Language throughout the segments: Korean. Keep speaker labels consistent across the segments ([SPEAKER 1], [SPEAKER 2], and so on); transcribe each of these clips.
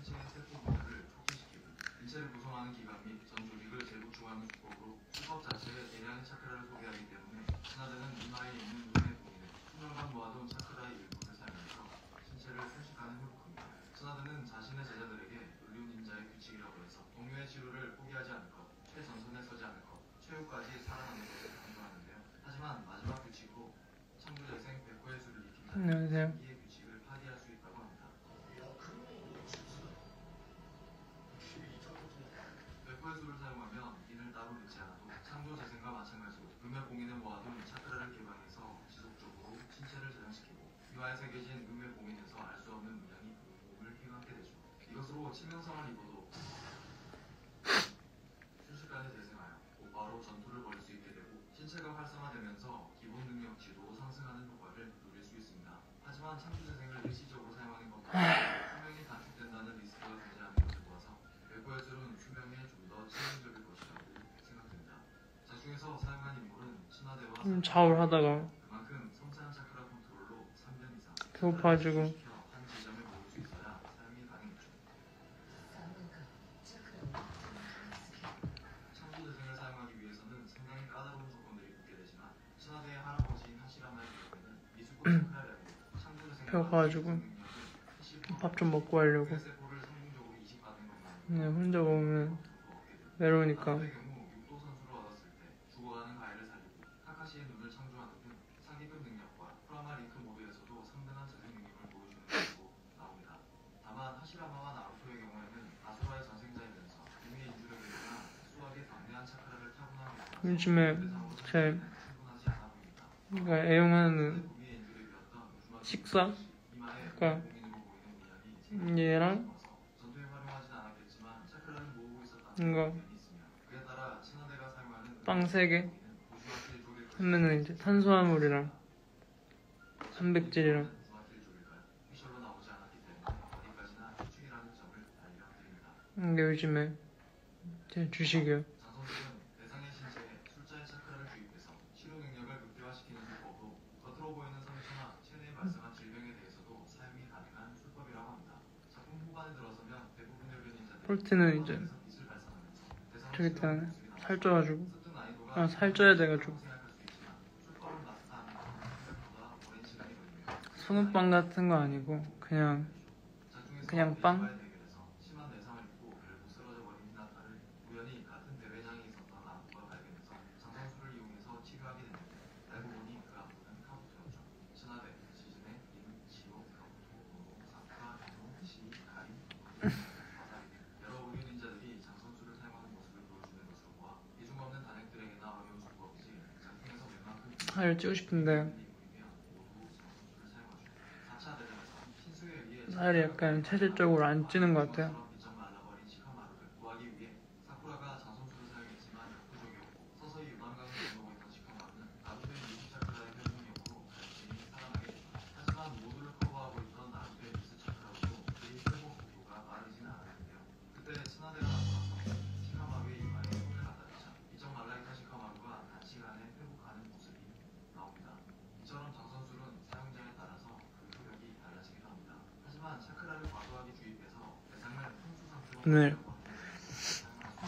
[SPEAKER 1] 신체의 세포 분열을 촉진시키고 인체를 구성하는 기관 및 전 조직을 재구축하는 수법으로 수법 자체에 대량의 차크라를 소비하기 때문에 신화대는 이마에 있는 눈의 공인을 수면간 모아둔 차크라의 일부를 사용해서 신체를 순식간에 회복합니다. 신화대는 자신의 제자들에게 을류 닌자의 규칙이라고 해서 동료의 치료를 포기하지 않을 것, 최전선에 서지 않을 것, 최후까지 살아남는 것을 강조하는데요. 하지만 마지막 규칙으로 창조재생 백호의 수를 익힌 자는 이의 규칙을 파기할 수 있다고 합니다. 백호의 수를 사용하면 인을 따로 넣지 않아도 창조재생과 마찬가지로 음의 공인을 모아둔 차크라를 개방해서 지속적으로 신체를 재생시키고 이와에 새겨진 음의 공인에서 알 수 없는 문양이 몸을 휘감게 되죠. 이것으로 치명상을 입어도 순식간에 재생하여 곧바로 전투를 벌일 수 있게 되고 신체가 활성화되면서 기본 능력치도 상승하는 효과를 누릴 수 있습니다. 하지만 창조재생을 일시적으로 사용하는 것보다 수명이 단축된다는 리스크가 존재하는 것을 보아서 백호의 술은 수명에 좀 더 치명적일 것이라고 생각됩니다. 작중에서 사용한 인물은 신화대와
[SPEAKER 2] 좌울하다가
[SPEAKER 1] 그만큼 섬세한 차크라 컨트롤로 3년 이상
[SPEAKER 2] 배고파가지고
[SPEAKER 1] 한 지점에 모을 수 있어야 사용이 가능했죠. 창조재생을 사용하기 위해서는 상당히 까다로운 조건들이 붙게 되지만 신화대의 할아버지인 하시라마의 경우에는 미술꽃 차크라라고
[SPEAKER 2] 배고파가지고 밥 좀 먹고 하려고. 네, 혼자 먹으면 외로우니까.
[SPEAKER 1] 육도 선수를 얻었을 때 죽어가는 가해를 살리고 카카시의 눈을 창조하는 등 사기급 능력과 프라마 링크 모드에서도 상당한 재생 능력을 보여주는 것으로 나옵니다. 다만 하시라마와 나루토의 경우에는 아수라의 전생자이면서 유미의 인주력이나 수학의 방대한 차크라를 타고난
[SPEAKER 2] 요즘에 제 그러니까 애용하는 식사? 그러니까 얘랑 이거 빵 3개 하면은 이제 탄수화물이랑 단백질이랑 이게 요즘에 제 주식이요. 폴트는 이제 저기 때문에 살쪄가지고 살쪄야 돼가지고 소금빵 같은 거 아니고 그냥 빵? 살을 찌고 싶은데 살이 약간 체질적으로 안 찌는 것 같아요. 오늘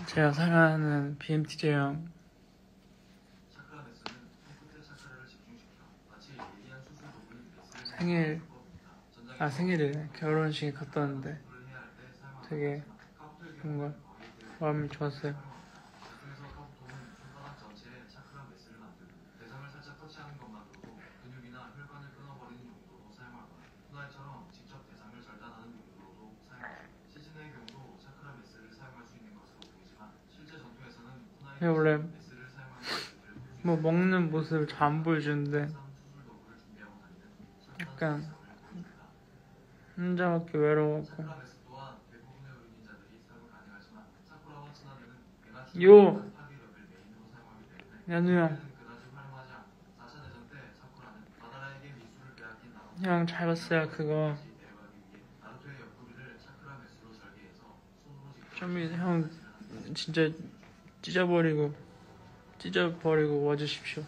[SPEAKER 2] 제가 사랑하는 BMTJ 형 생일에 결혼식에 갔다 왔는데 되게 뭔가 마음이 좋았어요. 원래 뭐 먹는 모습을 잘 안 보여주는데 약간 혼자밖에 외로웠고 연우야 형 잘 봤어요. 그거 좀 형 진짜 찢어버리고 와주십시오.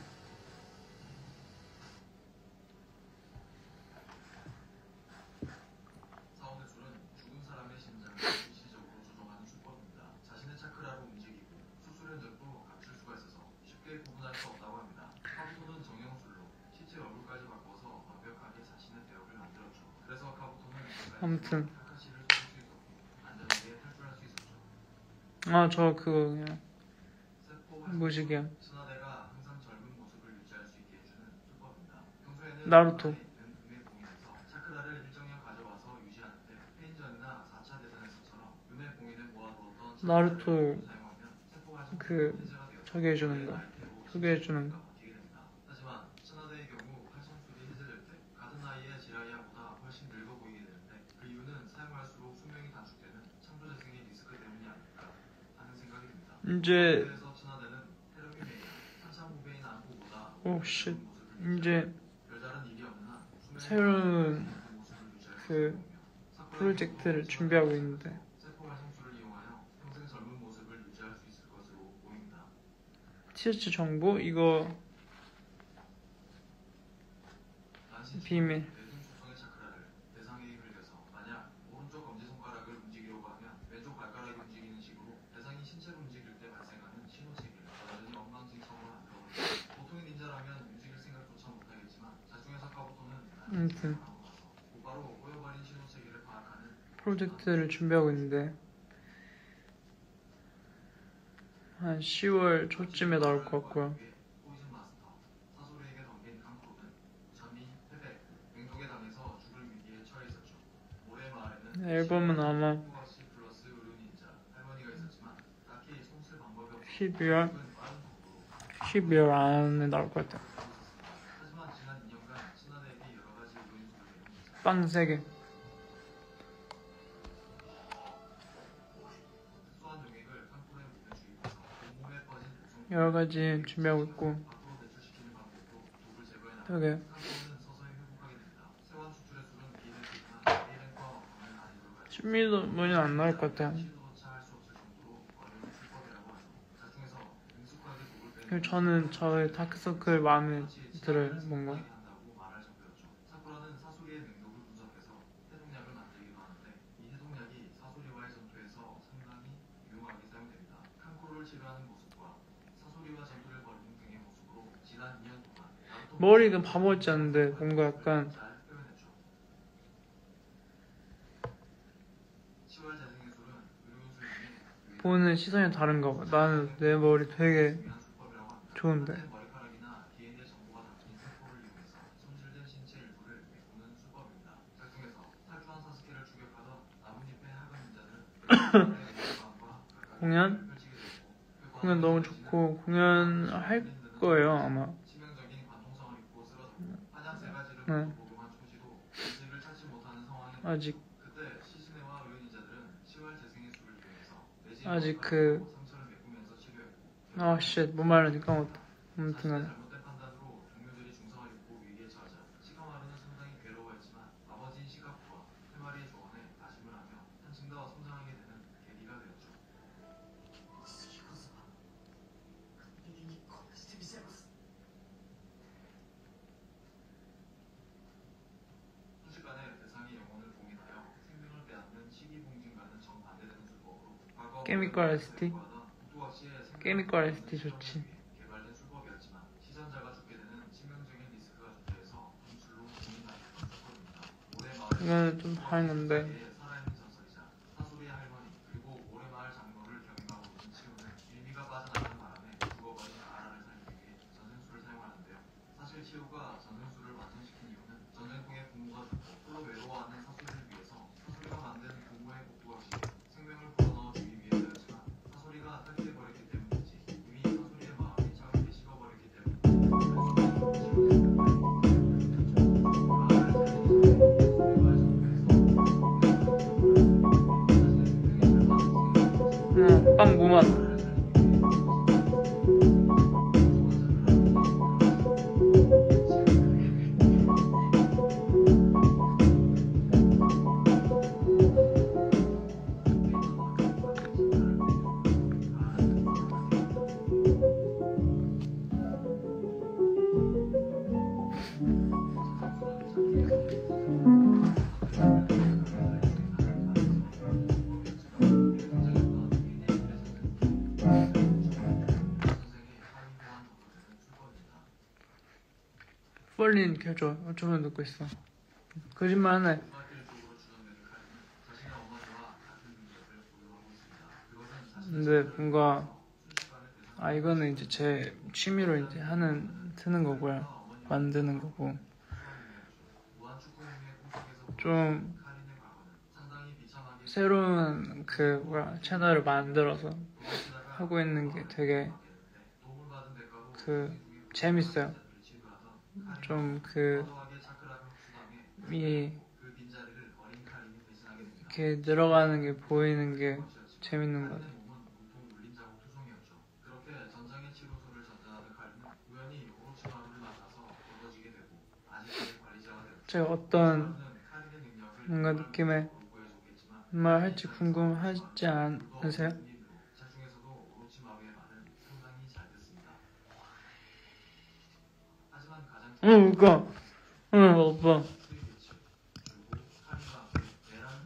[SPEAKER 2] 아무튼
[SPEAKER 1] 카카시를 쏠 수 있었고 안전하게 탈출할 수 있었죠.
[SPEAKER 2] 저 그거 그냥
[SPEAKER 1] 세포
[SPEAKER 2] 무식이야.
[SPEAKER 1] 신화대가 항상 젊은 모습을 유지할 수 있게 해주는 수법입니다. 평소에는
[SPEAKER 2] 나루토.
[SPEAKER 1] 있는 눈의 봉인에서 차크라를 일정량 가져와서 유지하는데 페인전이나 4차 대전에서처럼 눈의 봉인을 모아두었던
[SPEAKER 2] 나루토
[SPEAKER 1] 사용하면 세포가
[SPEAKER 2] 그
[SPEAKER 1] 해제가 되어
[SPEAKER 2] 소개해주는 거 소개해주는 거.
[SPEAKER 1] 바뀌게 됩니다. 하지만 신화대의 경우 활성술이 해제될 때 같은 나이의 지라이아보다 훨씬 늙어 보이게 되는데 그 이유는 사용할수록 수명이 단축되는 창조 재생의 리스크 때문이 아닐까 하는 생각이 듭니다.
[SPEAKER 2] 이제
[SPEAKER 1] 그래서 친화대는 테르미네이나 한참 후배인 안고보다
[SPEAKER 2] 쉣 이제
[SPEAKER 1] 별다른 일이 없는 한
[SPEAKER 2] 새로운 그 프로젝트를 준비하고 있는데
[SPEAKER 1] 세포 활성술을 이용하여 평생 젊은 모습을 유지할 수 있을 것으로 보입니다.
[SPEAKER 2] 티셔츠 정보 이거 비밀.
[SPEAKER 1] 뇌등 초성의 차크라를 대상에게 흘려서 만약 오른쪽 엄지손가락을 움직이려고 하면 왼쪽 발가락이 움직이는 식으로 대상이 신체를 움직일 때 발생하는 신호체계를 완전히 엉망진창으로 만들어버립니다. 보통의 닌자라면 움직일 생각조차 못하겠지만 자중의 사카부토는
[SPEAKER 2] 아무튼
[SPEAKER 1] 곧바로 꼬여버린 신호체계를 파악하는
[SPEAKER 2] 프로젝트를 준비하고 있는데 한 10월 초쯤에 나올 것 같고요.
[SPEAKER 1] 포이즌 마스터 사소리에게 덤빈 칸크로는 잠이 패배 맹독에 당해서 죽을 위기에 처해 있었죠. 모래 마을에는
[SPEAKER 2] 앨범은 아마
[SPEAKER 1] 후가시 플러스 의료 닌자 할머니가 있었지만 딱히 손쓸 방법이 없어
[SPEAKER 2] 12월
[SPEAKER 1] 빠른 속도로
[SPEAKER 2] 12월 안에 나올 것 같아요.
[SPEAKER 1] 하지만 지난 2년간 신하대에게 여러 가지 의료인 소리를 했습니다.
[SPEAKER 2] 빵 3개.
[SPEAKER 1] 특수한 용액을 칸크로의 몸에 주입해서 온몸에 퍼진 보송
[SPEAKER 2] 여러 가지 준비하고 있고
[SPEAKER 1] 밖으로 배출시키는 방법으로 독을 제거해 나갑니다.
[SPEAKER 2] 되게
[SPEAKER 1] 칸크로는 서서히 회복하게 됩니다. 세관 추출의 술은 비를 쓰지만 A랭과 검을 난이도를 가지고
[SPEAKER 2] 준비도문이 안 나올 것 같아요.
[SPEAKER 1] 시도조차 할 수 없을 정도로 어려운 술법이라고 하죠. 자중에서 능숙하게 독을 빼는
[SPEAKER 2] 그리고 저는 저의 다크서클 마음에 들어요. 뭔가
[SPEAKER 1] 한다고 말할 정도였죠. 사쿠라는 사소리의 능력을 분석해서 해독약을 만들기도 하는데 이 해독약이 사소리와의 전투에서 상당히 유용하게 사용됩니다. 칸코를 치료하는 모습과 사소리와 전투를 벌이는 등의 모습으로 지난 2년 동안 나루토
[SPEAKER 2] 머리가 바보 같지 않은데 뭔가 약간
[SPEAKER 1] 잘 표현했죠. 10월 재생예술은 의료인 수준이
[SPEAKER 2] 보는 시선이 다른가 봐. 나는 내 머리 되게
[SPEAKER 1] 중요한 수법이라고 합니다.
[SPEAKER 2] 좋은데
[SPEAKER 1] 머리카락이나 DNA 정보가 담긴 세포를 이용해서 손실된 신체 일부를 메꾸는 수법입니다. 작중에서 탈주한 사스케를 추격하던 나뭇잎의 학원 인자들은
[SPEAKER 2] 공연? 공연 너무 좋고 공연할 거예요 아마.
[SPEAKER 1] 치명적인 관통성을 입고 쓰러졌고 한약 세 가지를
[SPEAKER 2] 네.
[SPEAKER 1] 복용한 초시도 의식을 찾지 못하는 상황에
[SPEAKER 2] 아직
[SPEAKER 1] 그때 시시네와 의료인자들은 10월 재생의 수를 이용해서 내지
[SPEAKER 2] 아직 그
[SPEAKER 1] 상처를 메꾸면서 치료했고
[SPEAKER 2] 뭔 말인지 까먹었다. 아무튼 간에
[SPEAKER 1] 잘못된 판단으로 동료들이 중상을 입고 위기에 처하자 시카마루는 상당히 괴로워했지만 아버지인 시카쿠와 해마리의 조언에 다짐을 하며 한층 더 성장하게 되는 계기가 되었죠. 순식간에 대상이 영혼을 봉인하여 생명을 빼앗는 시기봉진과는 정반대되는 수법으로 과거
[SPEAKER 2] 케미컬 ST 케미컬 ST 좋지.
[SPEAKER 1] 개발된 수법이었지만 시전자가 죽게 되는 치명적인 리스크가 존재해서 분출로 봉인하였던 수법입니다. 모래마을
[SPEAKER 2] 이거는 좀 다른 건데
[SPEAKER 1] 살아있는 전설이자 사소리의 할머니 그리고 모래마을 장로를 병행하고 있는 치우는 일미가 빠져나가는 바람에 죽어버린 아라를 살리기 위해 전생수를 사용하는데요. 사실 치우가 전생수를 완성시킨 이유는 전쟁통에 부모가 죽고 홀로 외로워하는 사소리를 위해서 사소리가 만든 부모의 복부각시에 생명을 불어넣어주기 위해서였지만 사소리가 탈피해버렸기 때문인지 이미 사소리의 마음이 차갑게 식어버렸기
[SPEAKER 2] 빵 무맛. 펄린 켜줘. 어쩌면 듣고 있어. 거짓말 하네. 근데 뭔가 이거는 이제 제 취미로 이제 트는 거고요. 만드는 거고. 좀 새로운 채널을 만들어서 하고 있는 게 되게 재밌어요. 좀 이렇게 늘어가는 게 보이는 게 재밌는 것 같아요. 제가 어떤 뭔가 느낌의 말 할지 궁금하지 않으세요? 오빠.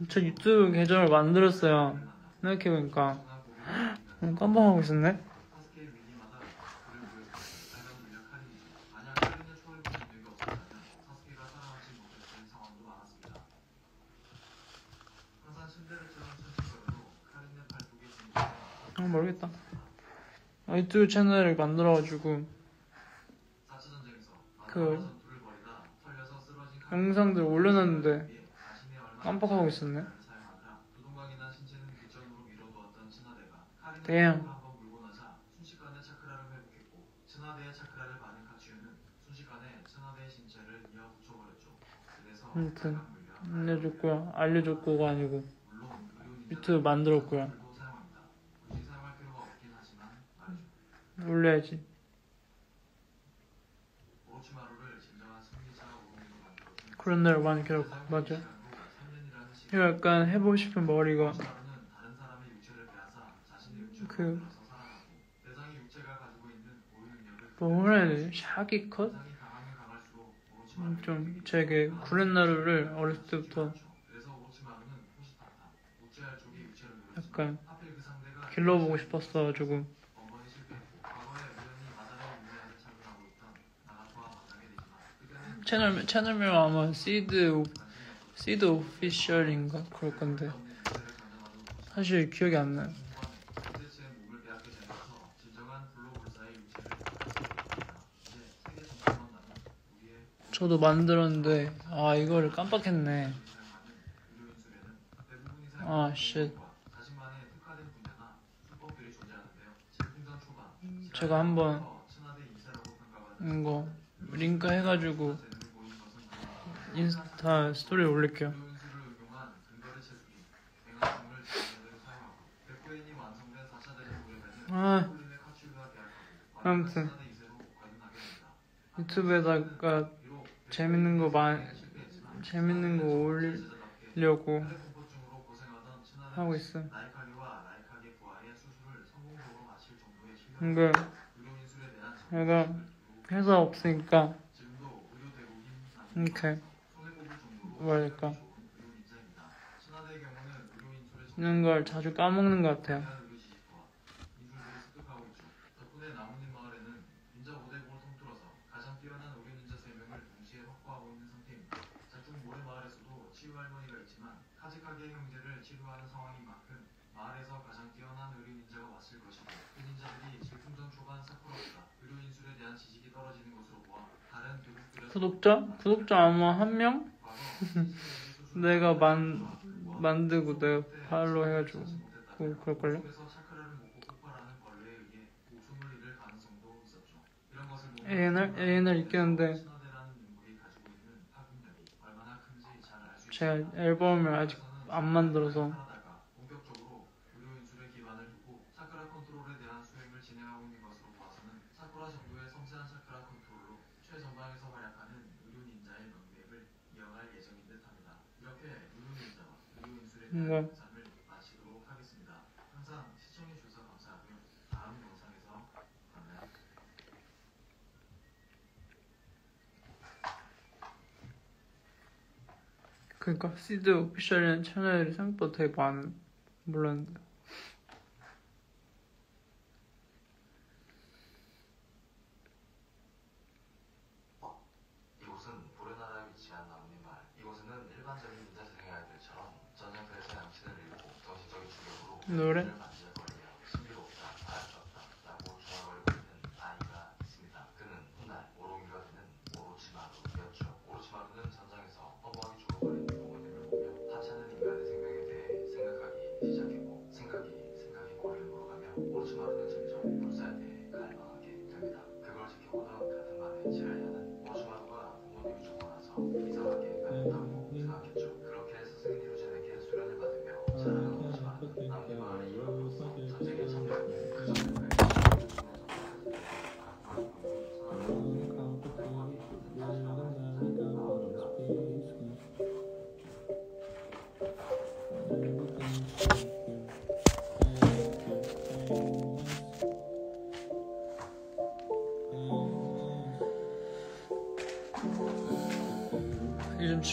[SPEAKER 2] 저 유튜브 계정을 만들었어요. 생각해보니까 깜빡하고 있었네. 모르겠다. 유튜브 채널을 만들어가지고 영상들 올려놨는데 깜빡하고 있었네. damn. 아무튼 알려줬고가 아니고 유튜브 만들었고요. 올려야지. 그런 날을 많이 기다렸고. 맞아. 이거 약간 해보고 싶은 머리가 뭐라 해야 되지? 샤기 컷? 좀 되게 구렛나루를 어렸을 때부터 약간 길러보고 싶었어가지고 채널명 아마 시드 오피셜인가 그럴 건데 사실 기억이 안 나요. 저도 만들었는데 이거를 깜빡했네. 쉣. 제가 한번 이거 링크 해가지고 인스타 스토리에 올릴게요. 아무튼 유튜브에다가 재밌는 거 올리려고 하고 있어. 근데 내가 회사 없으니까 이렇게 뭐랄까 이런 걸 자주 까먹는 것 같아요. 구독자 아마 1명? 내가 만들고 내가 팔로우 해가지고 그럴걸요? A&R 있겠는데 제가 앨범을 아직 안 만들어서 뭔가 그러니까 시드 오피셜이라는 채널이 생각보다 되게 몰랐는데
[SPEAKER 3] 이곳은 보르나라에 위치한 나무님 마을. 이곳에는 일반적인 인자생의 아이들처럼 전쟁터에서 양치를 일고 정신적인 충격으로
[SPEAKER 2] 노래?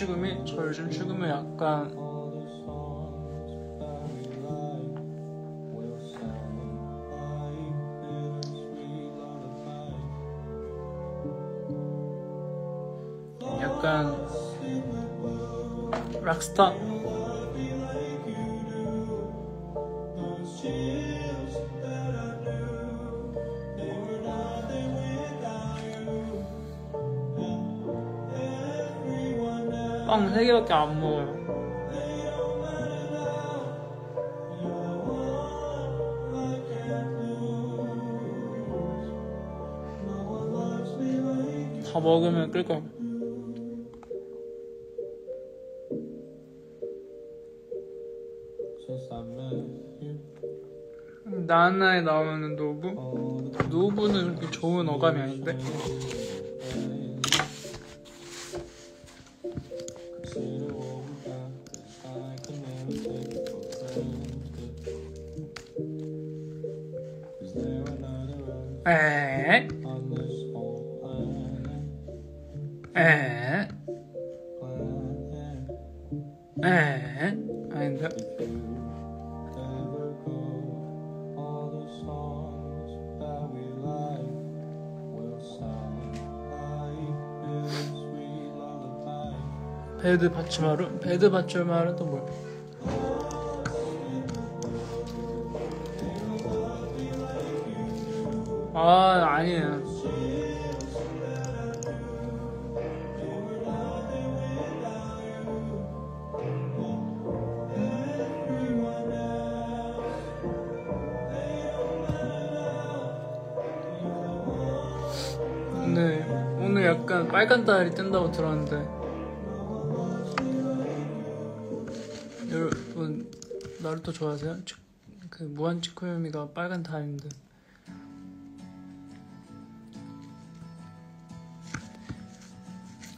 [SPEAKER 2] 출금이 저 요즘 출금이 약간 락스타. 빵 3개밖에 안 먹어요. 다 먹으면 끌 거야. 나나에 나오는 노부는 그렇게 좋은 어감이 아닌데. 에? 아닌데. 베드 바츠마루? 베드 바츠마루 또 뭐야? 아, 아니에요. 네, 오늘 약간 빨간 달이 뜬다고 들었는데 여러분 나루토 좋아하세요? 그 무한 치코요미가 빨간 달인데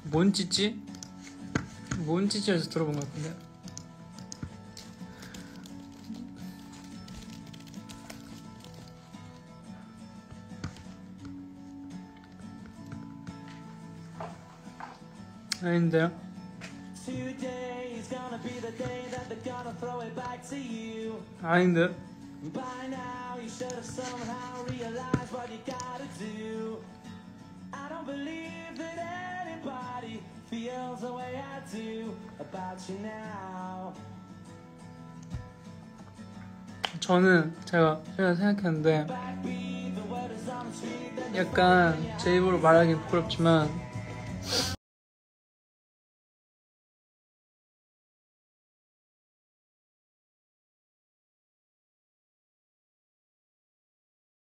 [SPEAKER 2] 몬찌찌? 몬찌찌에서 들어본 것 같은데. 아닌데요? 아닌데? 저는 제가 생각했는데 약간 제 입으로 말하기 부끄럽지만